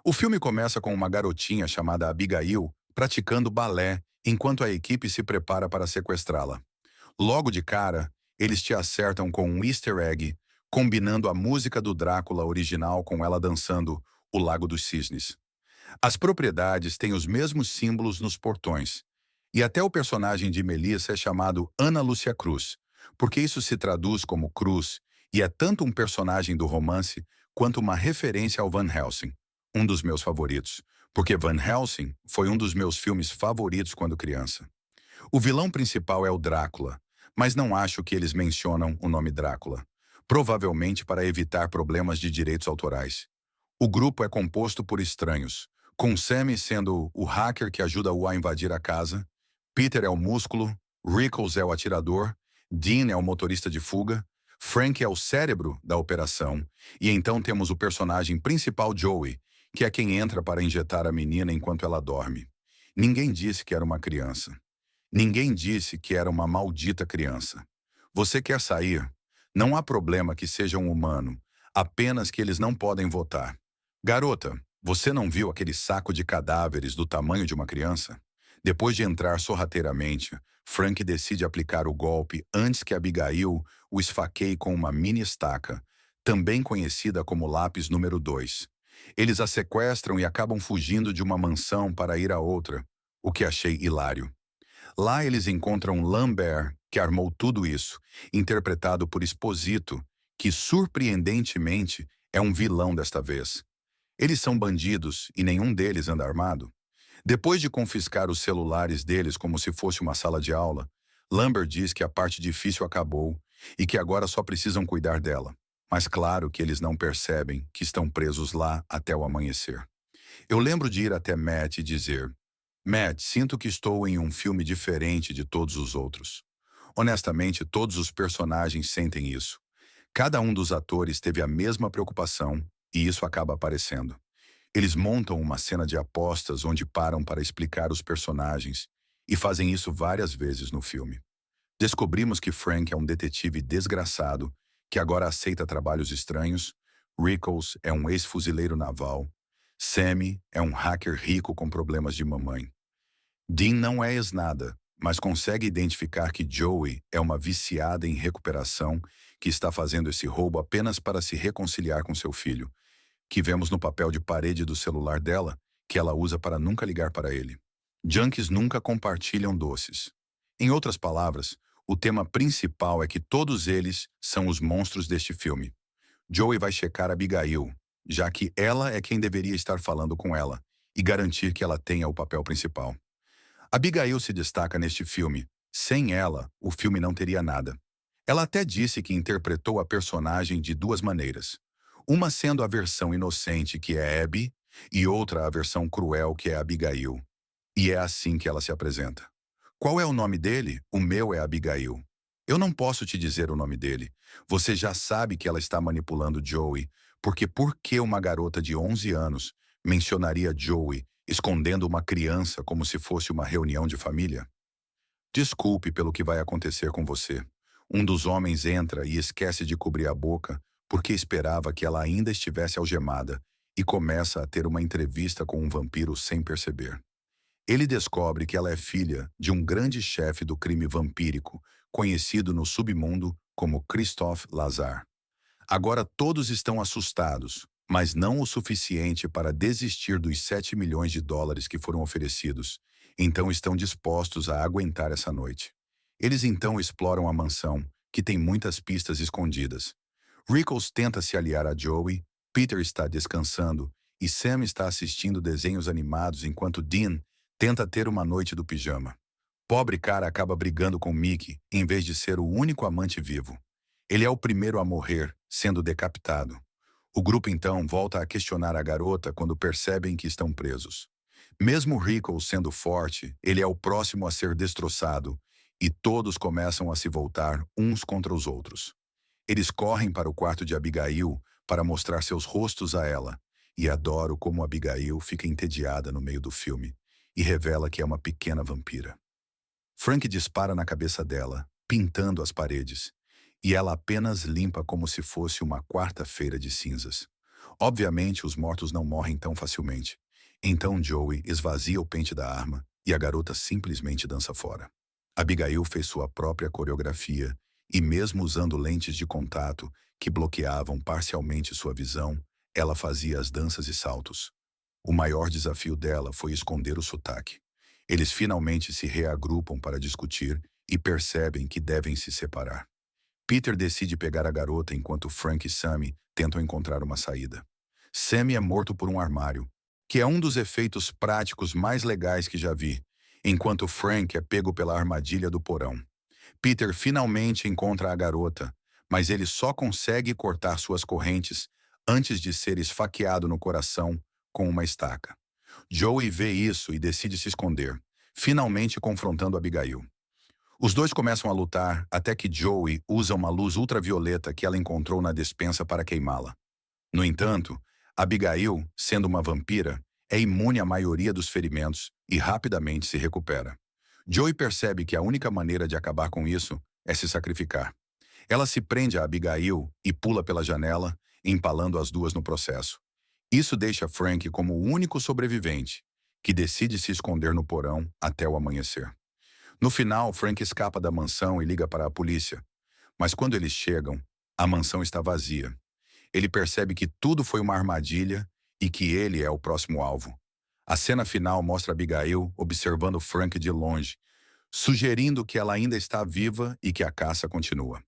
O filme começa com uma garotinha chamada Abigail praticando balé enquanto a equipe se prepara para sequestrá-la. Logo de cara, eles te acertam com um easter egg, combinando a música do Drácula original com ela dançando O Lago dos Cisnes. As propriedades têm os mesmos símbolos nos portões. E até o personagem de Melissa é chamado Ana Lúcia Cruz, porque isso se traduz como cruz e é tanto um personagem do romance quanto uma referência ao Van Helsing, um dos meus favoritos, porque Van Helsing foi um dos meus filmes favoritos quando criança. O vilão principal é o Drácula, mas não acho que eles mencionam o nome Drácula, provavelmente para evitar problemas de direitos autorais. O grupo é composto por estranhos, com Sammy sendo o hacker que ajuda-o a invadir a casa, Peter é o músculo, Rickles é o atirador, Dean é o motorista de fuga, Frank é o cérebro da operação, e então temos o personagem principal Joey, que é quem entra para injetar a menina enquanto ela dorme. Ninguém disse que era uma criança. Ninguém disse que era uma maldita criança. Você quer sair? Não há problema que seja um humano, apenas que eles não podem votar. Garota, você não viu aquele saco de cadáveres do tamanho de uma criança? Depois de entrar sorrateiramente, Frank decide aplicar o golpe antes que Abigail o esfaqueie com uma mini estaca, também conhecida como lápis número 2. Eles a sequestram e acabam fugindo de uma mansão para ir a outra, o que achei hilário. Lá eles encontram Lambert, que armou tudo isso, interpretado por Esposito, que surpreendentemente é um vilão desta vez. Eles são bandidos e nenhum deles anda armado. Depois de confiscar os celulares deles como se fosse uma sala de aula, Lambert diz que a parte difícil acabou e que agora só precisam cuidar dela. Mas claro que eles não percebem que estão presos lá até o amanhecer. Eu lembro de ir até Matt e dizer: Matt, sinto que estou em um filme diferente de todos os outros. Honestamente, todos os personagens sentem isso. Cada um dos atores teve a mesma preocupação e isso acaba aparecendo. Eles montam uma cena de apostas onde param para explicar os personagens e fazem isso várias vezes no filme. Descobrimos que Frank é um detetive desgraçado que agora aceita trabalhos estranhos, Rickles é um ex-fuzileiro naval, Sammy é um hacker rico com problemas de mamãe. Dean não é ex-nada, mas consegue identificar que Joey é uma viciada em recuperação que está fazendo esse roubo apenas para se reconciliar com seu filho, que vemos no papel de parede do celular dela, que ela usa para nunca ligar para ele. Junkies nunca compartilham doces. Em outras palavras, o tema principal é que todos eles são os monstros deste filme. Joey vai checar Abigail, já que ela é quem deveria estar falando com ela, e garantir que ela tenha o papel principal. Abigail se destaca neste filme. Sem ela, o filme não teria nada. Ela até disse que interpretou a personagem de duas maneiras. Uma sendo a versão inocente, que é Abby, e outra a versão cruel, que é Abigail. E é assim que ela se apresenta. Qual é o nome dele? O meu é Abigail. Eu não posso te dizer o nome dele. Você já sabe que ela está manipulando Joey, porque por que uma garota de 11 anos mencionaria Joey escondendo uma criança como se fosse uma reunião de família? Desculpe pelo que vai acontecer com você. Um dos homens entra e esquece de cobrir a boca porque esperava que ela ainda estivesse algemada e começa a ter uma entrevista com um vampiro sem perceber. Ele descobre que ela é filha de um grande chefe do crime vampírico, conhecido no submundo como Christophe Lazar. Agora todos estão assustados, mas não o suficiente para desistir dos 7 milhões de dólares que foram oferecidos. Então estão dispostos a aguentar essa noite. Eles então exploram a mansão, que tem muitas pistas escondidas. Rickles tenta se aliar a Joey, Peter está descansando e Sam está assistindo desenhos animados enquanto Dean tenta ter uma noite do pijama. Pobre cara acaba brigando com Mickey em vez de ser o único amante vivo. Ele é o primeiro a morrer, sendo decapitado. O grupo então volta a questionar a garota quando percebem que estão presos. Mesmo Rickles sendo forte, ele é o próximo a ser destroçado e todos começam a se voltar uns contra os outros. Eles correm para o quarto de Abigail para mostrar seus rostos a ela, e adoro como Abigail fica entediada no meio do filme e revela que é uma pequena vampira. Frank dispara na cabeça dela, pintando as paredes, e ela apenas limpa como se fosse uma quarta-feira de cinzas. Obviamente, os mortos não morrem tão facilmente. Então Joey esvazia o pente da arma e a garota simplesmente dança fora. Abigail fez sua própria coreografia e, mesmo usando lentes de contato que bloqueavam parcialmente sua visão, ela fazia as danças e saltos. O maior desafio dela foi esconder o sotaque. Eles finalmente se reagrupam para discutir e percebem que devem se separar. Peter decide pegar a garota enquanto Frank e Sammy tentam encontrar uma saída. Sammy é morto por um armário, que é um dos efeitos práticos mais legais que já vi, enquanto Frank é pego pela armadilha do porão. Peter finalmente encontra a garota, mas ele só consegue cortar suas correntes antes de ser esfaqueado no coração com uma estaca. Joey vê isso e decide se esconder, finalmente confrontando Abigail. Os dois começam a lutar até que Joey usa uma luz ultravioleta que ela encontrou na despensa para queimá-la. No entanto, Abigail, sendo uma vampira, é imune à maioria dos ferimentos e rapidamente se recupera. Joey percebe que a única maneira de acabar com isso é se sacrificar. Ela se prende a Abigail e pula pela janela, empalando as duas no processo. Isso deixa Frank como o único sobrevivente, que decide se esconder no porão até o amanhecer. No final, Frank escapa da mansão e liga para a polícia. Mas quando eles chegam, a mansão está vazia. Ele percebe que tudo foi uma armadilha e que ele é o próximo alvo. A cena final mostra Abigail observando Frank de longe, sugerindo que ela ainda está viva e que a caça continua.